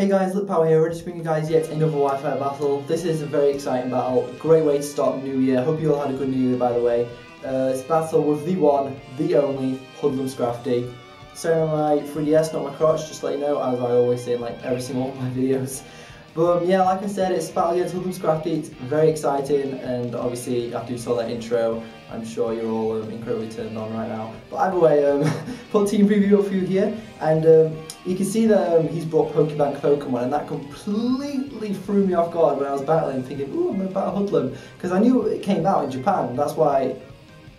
Hey guys, LitPower here, ready to bring you guys yet another Wi-Fi battle. This is a very exciting battle, great way to start the new year. Hope you all had a good new year, by the way. It's battle with the one, the only, HoodlumScrafty. Starting on my 3DS, not my crotch, just to let you know, as I always say in like every single one of my videos. But yeah, like I said, it's a battle against HoodlumScrafty. It's very exciting, and obviously after you saw that intro, I'm sure you're all incredibly turned on right now. But either way, put team preview up for you here, and you can see that he's brought Pokebank Pokemon, and that completely threw me off guard when I was battling, thinking, ooh, I'm going to battle Hoodlum, because I knew it came out in Japan. That's why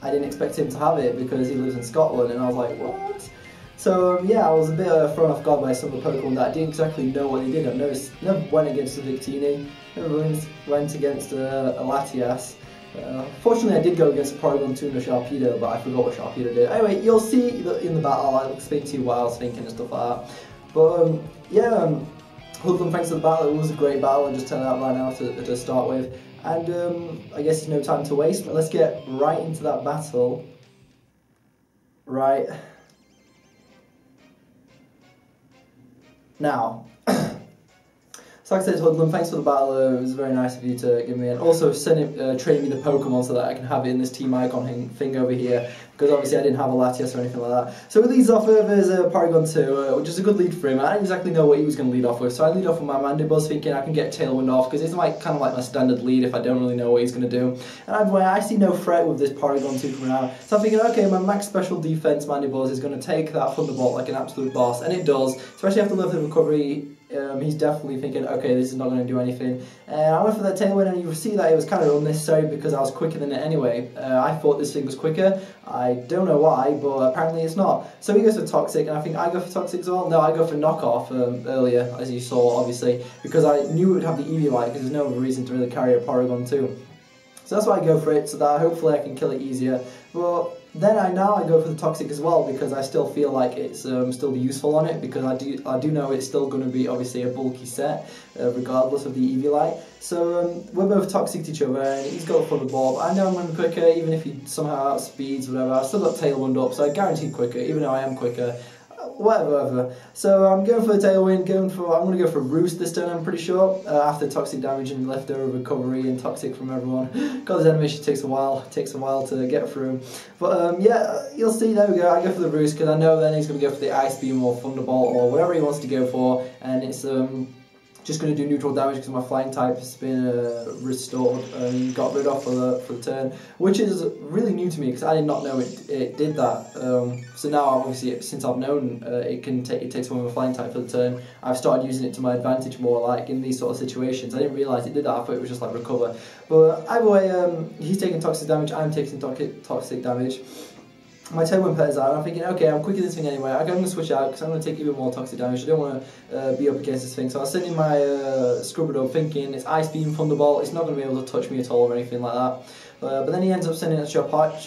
I didn't expect him to have it, because he lives in Scotland, and I was like, what? So yeah, I was a bit thrown off guard by some of the Pokemon that I didn't exactly know what they did. I've noticed, never went against a Victini, never went against a Latias. Fortunately I did go against a Porygon 2 and a Sharpedo, but I forgot what Sharpedo did. Anyway, you'll see in the battle, I'll explain to you what I was thinking and stuff like that. But yeah, Hoodlum, thanks for the battle. It was a great battle, and just turned out right now to start with. And I guess there's no time to waste, but let's get right into that battle. Right now. So like I said, Hoodlum, thanks for the battle. It was very nice of you to give me, and also training me the Pokemon so that I can have it in this team icon thing over here, because obviously I didn't have a Latias or anything like that. So it leads off with his Porygon 2, which is a good lead for him. I didn't exactly know what he was going to lead off with, so I lead off with my Mandibuzz, thinking I can get Tailwind off, because it's like kind of like my standard lead if I don't really know what he's going to do. And either way, I see no threat with this Porygon 2 coming out, so I'm thinking, okay, my max special defense Mandibuzz is going to take that Thunderbolt like an absolute boss, and it does, especially after level recovery. He's definitely thinking, okay, this is not going to do anything. I went for that Tailwind, and you see that it was kind of unnecessary because I was quicker than it anyway. I thought this thing was quicker. I don't know why, but apparently it's not. So he goes for Toxic, and I think I go for Toxic as well. No, I go for Knockoff earlier, as you saw, obviously, because I knew it would have the Eevee Light, because there's no other reason to really carry a Porygon 2. So that's why I go for it, so that hopefully I can kill it easier. But then I go for the Toxic as well, because I still feel like it's still useful on it, because I do know it's still going to be obviously a bulky set, regardless of the Eevee Light. So we're both Toxic to each other, and he's got Thunderbolt. I know I'm going to be quicker, even if he somehow outspeeds, whatever. I've still got Tailwind up, so I guaranteed quicker, even though I am quicker. Whatever. So I'm going for the Tailwind, I'm going to go for Roost this turn, I'm pretty sure, after Toxic damage and leftover recovery and Toxic from everyone. God, this animation takes a while to get through. But yeah, you'll see, there we go, I go for the Roost, because I know then he's going to go for the Ice Beam or Thunderbolt or whatever he wants to go for, and it's just going to do neutral damage because my flying type has been restored and got rid of for the turn, which is really new to me because I did not know it did that. So now obviously, since I've known it takes away my flying type for the turn, I've started using it to my advantage more, like in these sort of situations. I didn't realise it did that. I thought it was just like recover. But either way, he's taking toxic damage. I'm taking toxic damage. My Tailwind pet's out, and I'm thinking, okay, I'm quicker than this thing anyway. I'm going to switch out because I'm going to take even more toxic damage. I don't want to be up against this thing. So I was sitting in my Scrubber thinking it's Ice Beam, Thunderbolt. It's not going to be able to touch me at all or anything like that. But then he ends up sending a Sharpedo.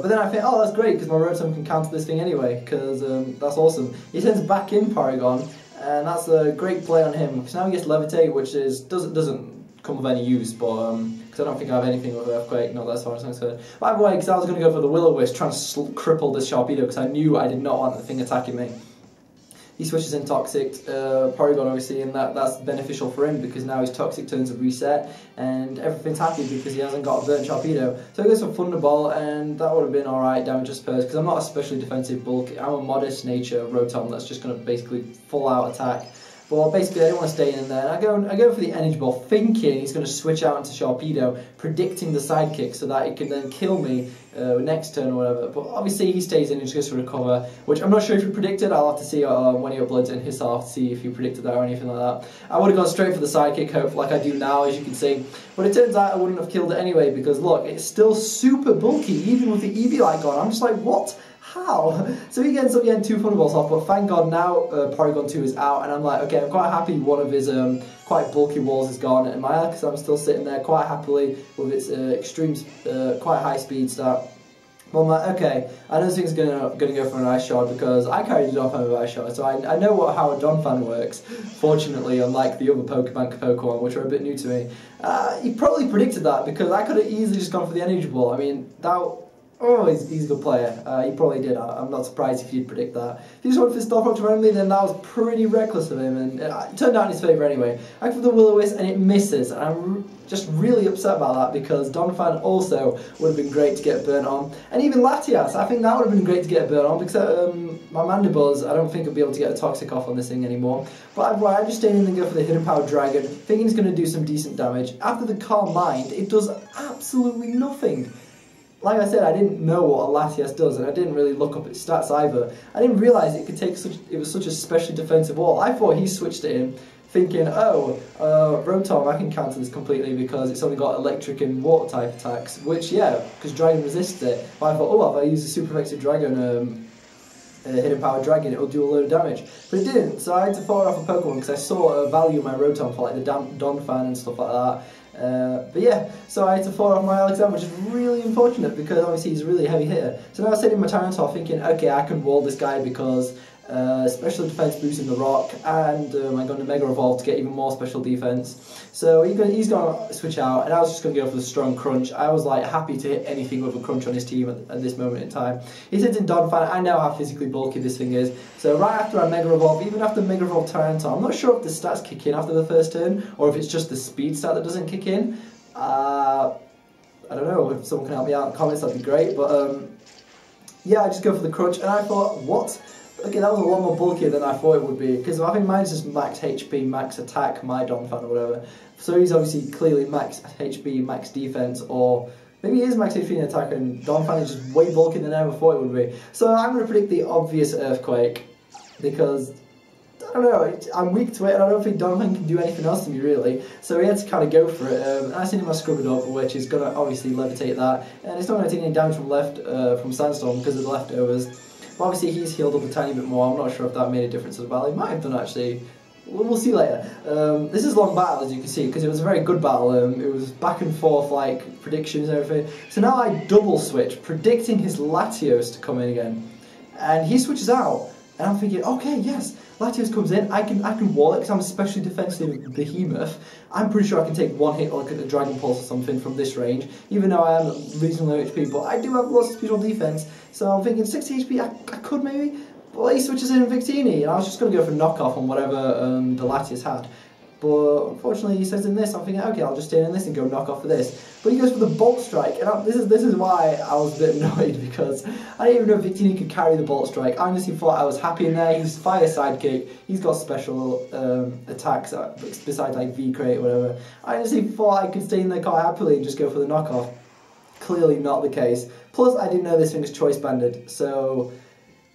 But then I think, oh, that's great because my Rotom can counter this thing anyway, because that's awesome. He sends back in Porygon, and that's a great play on him because now he gets Levitate, which doesn't come of any use, but because I don't think I have anything with Earthquake, no, that's what I was saying. By the way, because I was going to go for the Will-O-Wisp, trying to cripple this Sharpedo, because I knew I did not want the thing attacking me. He switches in Toxic, Porygon obviously, and that's beneficial for him, because now his Toxic turns have reset, and everything's happy because he hasn't got a burnt Sharpedo. So he goes for Thunderbolt, and that would have been alright damage, I suppose, because I'm not a specially defensive bulk. I'm a modest nature Rotom that's just going to basically full out attack. But basically, I don't want to stay in there. I go for the Energy Ball, thinking he's going to switch out into Sharpedo, predicting the sidekick so that it can then kill me next turn or whatever. But obviously, he stays in and just goes to recover, which I'm not sure if he predicted. I'll have to see when he uploads it in his half to see if he predicted that or anything like that. I would have gone straight for the sidekick, hope like I do now, as you can see. But it turns out I wouldn't have killed it anyway, because look, it's still super bulky, even with the Eevee Light gone. I'm just like, what? How? So he ends up getting 2 Thunderbolts off, but thank God now Porygon 2 is out, and I'm like, okay, I'm quite happy one of his quite bulky walls is gone in my because I'm still sitting there quite happily with its extreme, quite high speed start. Well, I'm like, okay, I know this thing's gonna go for an Ice Shard because I carried it off with Ice Shard, so I know how a Donphan works, fortunately, unlike the other Pokebank Pokemon, which are a bit new to me. He probably predicted that, because I could have easily just gone for the Energy Ball. I mean, that Oh, he's a good player. He probably did. I'm not surprised if you'd predict that. If he just went for Stealth Rocket randomly, then that was pretty reckless of him, and it turned out in his favour anyway. I go for the Will-O-Wisp, and it misses, and I'm just really upset about that, because Donphan also would have been great to get a burn on. And even Latias, I think that would have been great to get a burn on, because my Mandibuzz, I don't think I'll be able to get a Toxic off on this thing anymore. But I just stay in and go for the Hidden Power Dragon, thinking it's going to do some decent damage. After the Calm Mind, it does absolutely nothing. Like I said, I didn't know what a Latias does, and I didn't really look up its stats either. I didn't realise it could take it was such a specially defensive wall. I thought he switched it in, thinking, oh, Rotom, I can counter this completely because it's only got electric and water type attacks, which, yeah, because Dragon resists it. But I thought, oh, if I use a super effective Dragon, Hidden Power Dragon, it'll do a load of damage. But it didn't, so I had to fire off a Pokemon because I saw a value in my Rotom for like the Donphan and stuff like that. But yeah, so I had to fire off my Alexander, which is really unfortunate because obviously he's a really heavy hitter. So now I was sitting in my Tyranitar thinking, okay, I can wall this guy because special defense boost in the rock, and I'm going to Mega Evolve to get even more special defense. So he's going to switch out, and I was just going to go for the strong crunch. I was like happy to hit anything with a crunch on his team at this moment in time. He sits in Donphan. I know how physically bulky this thing is. So right after I Mega Evolve, even after Mega Evolve Tyranitar, I'm not sure if the stats kick in after the first turn, or if it's just the speed stat that doesn't kick in. I don't know, if someone can help me out in the comments, that'd be great. But yeah, I just go for the crunch, and I thought, what? Okay, that was a lot more bulkier than I thought it would be, because I think mine's just max HP, max attack, my Donphan or whatever. So he's obviously clearly max HP, max defense, or maybe he is max HP and attack, and Donphan is just way bulkier than I ever thought it would be. So I'm going to predict the obvious Earthquake, because, I don't know, I'm weak to it, and I don't think Donphan can do anything else to me, really. So he had to kind of go for it. And I sent him my Scrubadub, which is going to obviously levitate that, and it's not going to take any damage from Sandstorm because of the leftovers. Obviously he's healed up a tiny bit more. I'm not sure if that made a difference to the battle. It might have done actually. We'll see later. This is a long battle, as you can see, because it was a very good battle. It was back and forth, like, predictions and everything. So now I double switch, predicting his Latios to come in again. And he switches out. And I'm thinking, okay, yes, Latios comes in, I can wall it because I'm a specially defensive behemoth. I'm pretty sure I can take one hit like a Dragon Pulse or something from this range, even though I am reasonably low HP, but I do have lots of special defense, so I'm thinking 60 HP, I could maybe, but he switches in Victini, and I was just going to go for knockoff on whatever the Latias had. But unfortunately he says in this, I'm thinking, okay, I'll just stay in this and go knock off for this. But he goes for the Bolt Strike, and this is why I was a bit annoyed, because I didn't even know if Victini could carry the Bolt Strike. I honestly thought I was happy in there. He's Fire Sidekick, he's got special attacks besides like V-Crate or whatever. I honestly thought I could stay in there quite happily and just go for the knockoff. Clearly not the case. Plus I didn't know this thing was choice banded, so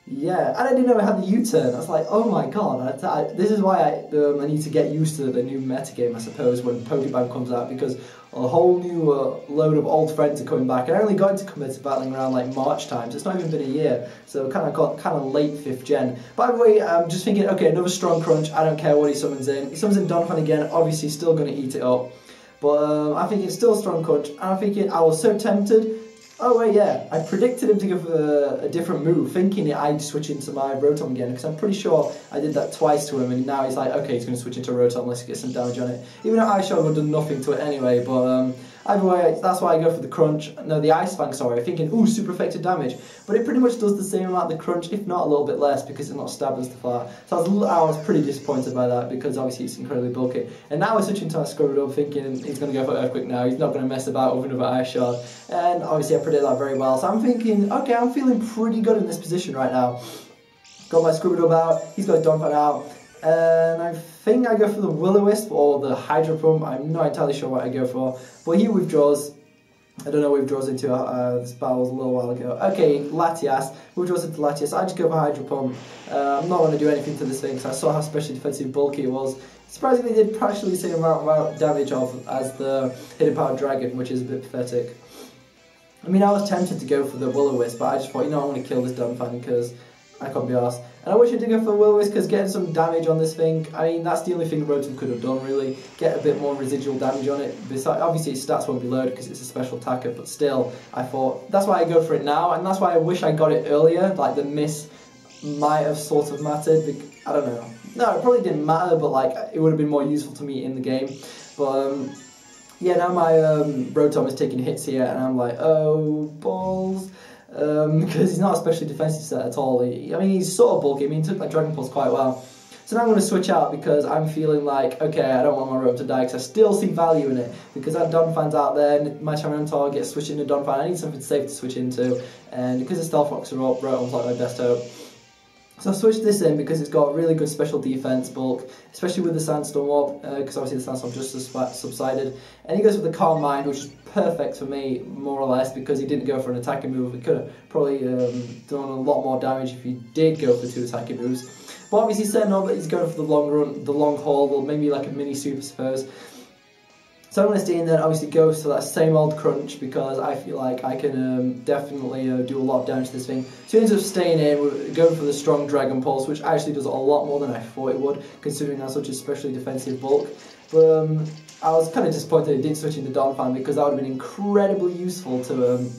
yeah, and I didn't know it had the U-turn. I was like, oh my god, this is why I need to get used to the new metagame, I suppose, when Pokemon comes out, because a whole new load of old friends are coming back, and I only got into competitive battling around like March time, so it's not even been a year, so kind of late 5th gen. By the way, I'm just thinking, okay, another strong crunch, I don't care what he summons in. He summons in Donphan again, obviously still going to eat it up, but I'm thinking still strong crunch, and I'm thinking I was so tempted. Oh wait, yeah, I predicted him to go for a different move, thinking I'd switch into my Rotom again, because I'm pretty sure I did that twice to him, and now he's like, okay, he's going to switch into Rotom, let's get some damage on it. Even though Ice Shard would have done nothing to it anyway, but either way, that's why I go for the crunch, no, the Ice Fang, sorry, thinking, ooh, super effective damage, but it pretty much does the same amount of the crunch, if not a little bit less, because it's not stabbed and stuff like that. So I was pretty disappointed by that, because obviously it's incredibly bulky. And now we're switching to my Scrubadub, thinking he's going to go for Earthquake now, he's not going to mess about with another Ice Shard, and obviously I predicted that very well, so I'm thinking, okay, I'm feeling pretty good in this position right now. Got my Scrubadub out, he's got his Donphan out, and I think I go for the Will-O-Wisp or the Hydro Pump. I'm not entirely sure what I go for, but he withdraws. I don't know what he withdraws into, this battle was a little while ago. Okay, Latias, withdraws into Latias, I just go for Hydro Pump. I'm not going to do anything to this thing because I saw how specially defensive bulky it was. Surprisingly, they did practically the same amount of damage as the Hidden Power Dragon, which is a bit pathetic. I mean, I was tempted to go for the Will-O-Wisp, but I just thought, you know, I want to kill this Donphan because I can't be arsed. And I wish I did go for the Will-O-Wisp because getting some damage on this thing, I mean, that's the only thing Rotom could have done, really. Get a bit more residual damage on it. Besides, obviously, its stats won't be loaded because it's a special attacker, but still, I thought, that's why I go for it now, and that's why I wish I got it earlier. Like, the miss might have sort of mattered. I don't know. No, it probably didn't matter, but, like, it would have been more useful to me in the game. But, yeah, now my Rotom is taking hits here, and I'm like, oh, balls. because he's not especially defensive set at all. I mean, he's sort of bulky. I mean, he took my Dragon Pulse quite well. So now I'm going to switch out because I'm feeling like, okay, I don't want my rope to die because I still see value in it. Because that Donphan's out there, and my Tyranitar gets switched into Donphan. I need something safe to switch into, and because the Stealth Rocks are up, Rotom's like my best hope. So I switched this in because it's got really good special defense bulk, especially with the Sandstorm Orb, because obviously the Sandstorm just subsided. And he goes with the Calm Mind, which is perfect for me, more or less, because he didn't go for an attacking move. He could have probably done a lot more damage if he did go for 2 attacking moves. But obviously saying all that he's going for the long run, the long haul, or maybe like a mini super, I suppose. So I'm going to stay in there and obviously go to that same old crunch because I feel like I can definitely do a lot of damage to this thing. So he ends up staying in, going for the strong Dragon Pulse, which actually does a lot more than I thought it would, considering that's such a specially defensive bulk. But I was kind of disappointed it didn't switch into Donphan because that would have been incredibly useful to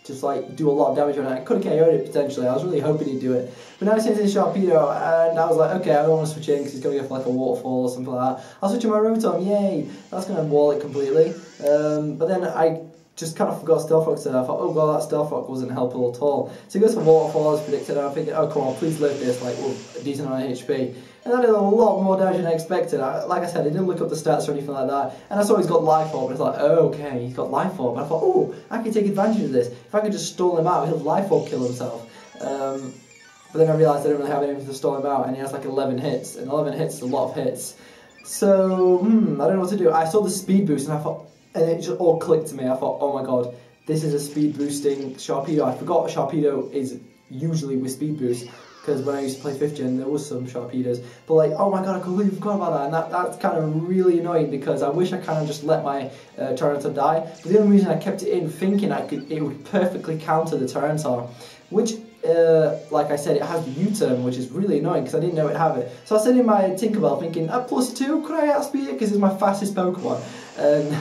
just like do a lot of damage on it. I could have KO'd it potentially. I was really hoping he'd do it. But now he's into Sharpedo, and I was like, okay, I don't want to switch in because he's going to go for like a waterfall or something like that. I'll switch in my Rotom, yay! That's going to wall it completely. But then I just kind of forgot Stealth Rock there. I thought, oh god, that Stealth Rock wasn't helpful at all. So he goes for waterfall as predicted, and I'm thinking, oh come on, please live this, like, a decent amount of HP. And that did a lot more damage than I expected. Like I said, I didn't look up the stats or anything like that. And I saw he's got Life Orb, and I was like, oh, okay, he's got Life Orb. And I thought, oh, I can take advantage of this. If I could just stall him out, he'll Life Orb kill himself. But then I realised I didn't really have anything to stall him out, and he has like 11 hits. And 11 hits is a lot of hits. So, I don't know what to do. I saw the speed boost, and I thought, and it just all clicked to me. I thought, oh my god, this is a speed boosting Sharpedo. I forgot Sharpedo is usually with speed boost. Because when I used to play 5th gen, there was some Sharpedos. But like, oh my god, I completely forgot about that. And that's kind of really annoying because I wish I kind of just let my Tyranitar die. But the only reason I kept it in, thinking it would perfectly counter the Tyranitar. Which, like I said, it has the U-turn, which is really annoying because I didn't know it'd have it. So I sent in my Tinkerbell thinking, at +2, could I outspeed it? Because it's my fastest Pokemon. And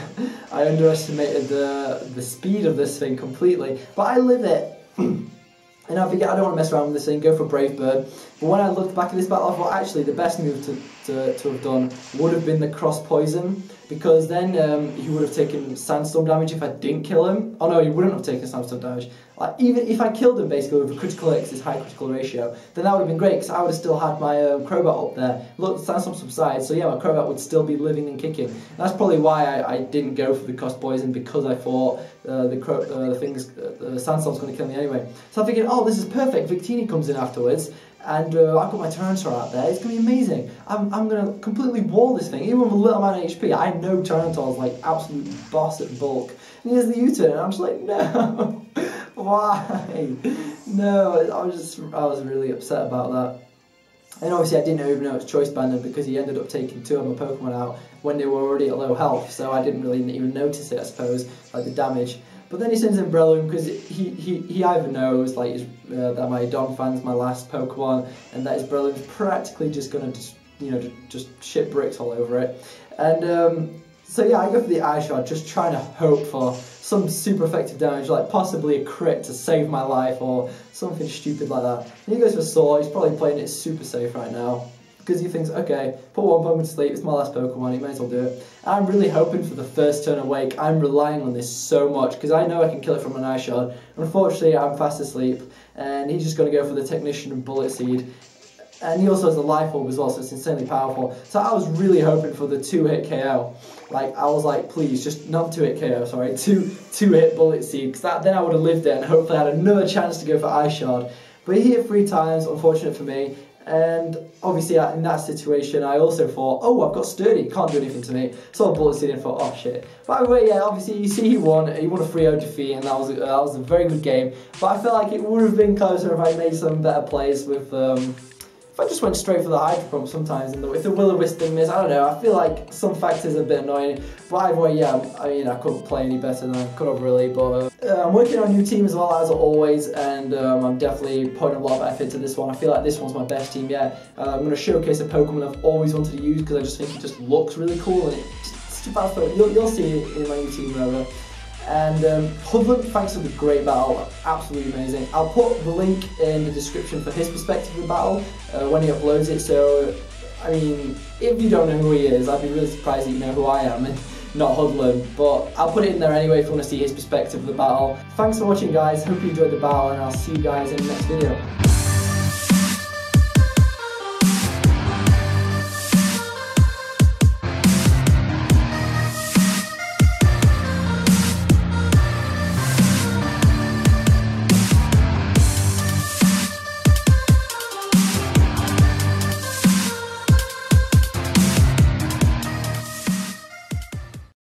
I underestimated the speed of this thing completely. But I live it. And I figured I don't want to mess around with this thing, go for Brave Bird. But when I looked back at this battle, I thought actually the best move to have done would have been the Cross Poison, because then he would have taken Sandstorm damage if I didn't kill him. Oh no, he wouldn't have taken Sandstorm damage. Like, even if I killed him basically with a critical X, this high critical ratio, then that would have been great because I would have still had my Crobat up there. Look, Sandstorm subsides, so yeah, my Crobat would still be living and kicking. And that's probably why I didn't go for the Cross Poison, because I thought the Sandstorm's going to kill me anyway. So I figured, oh, this is perfect. Victini comes in afterwards. And I've got my Tyranitar out there, it's going to be amazing. I'm going to completely wall this thing, even with a little amount of HP. I know Tyranitar's like absolute boss at bulk. And he has the U-turn, and I'm just like, no, why? No, I was really upset about that. And obviously I didn't even know it was Choice Banded because he ended up taking 2 of my Pokemon out when they were already at low health, so I didn't really even notice it, I suppose, like the damage. But then he sends in Breloom because he either knows like that my Donphan's my last Pokemon, and that his Breloom's practically just gonna just shit bricks all over it. And so yeah, I go for the Eye Shot, just trying to hope for some super effective damage, like possibly a crit to save my life or something stupid like that. And he goes for Sword. He's probably playing it super safe right now, because he thinks, okay, put one Pokemon to sleep, it's my last Pokemon, he may as well do it. I'm really hoping for the first turn awake. I'm relying on this so much, because I know I can kill it from an Eye Shot. Unfortunately, I'm fast asleep, and he's just going to go for the Technician and Bullet Seed. And he also has the Life Orb as well, so it's insanely powerful. So I was really hoping for the 2-hit KO. Like, I was like, please, just not 2-hit KO, sorry, 2-hit Bullet Seed, because then I would have lived it and hopefully had another chance to go for Eye Shard. But he hit 3 times, unfortunate for me. And obviously in that situation I also thought, oh, I've got Sturdy, can't do anything to me. So I Bullet Seed and thought, oh shit. By the way, yeah, obviously you see he won a 3-0 defeat, and that was a very good game. But I feel like it would have been closer if I made some better plays with if I just went straight for the Hydro Pump sometimes, and if the Will-O-Wisp didn't miss, I don't know, I feel like some factors are a bit annoying. But either way, yeah, I mean, I couldn't play any better than I could have really, but I'm working on a new team as well, as always, and I'm definitely putting a lot of effort to this one. I feel like this one's my best team yet. I'm going to showcase a Pokemon I've always wanted to use, because I just think it just looks really cool, and it's just about you'll see it in my new team wherever. And Hoodlum, thanks for the great battle, absolutely amazing. I'll put the link in the description for his perspective of the battle when he uploads it. So, I mean, if you don't know who he is, I'd be really surprised that you know who I am. And not Hoodlum, but I'll put it in there anyway if you want to see his perspective of the battle. Thanks for watching, guys. Hope you enjoyed the battle, and I'll see you guys in the next video.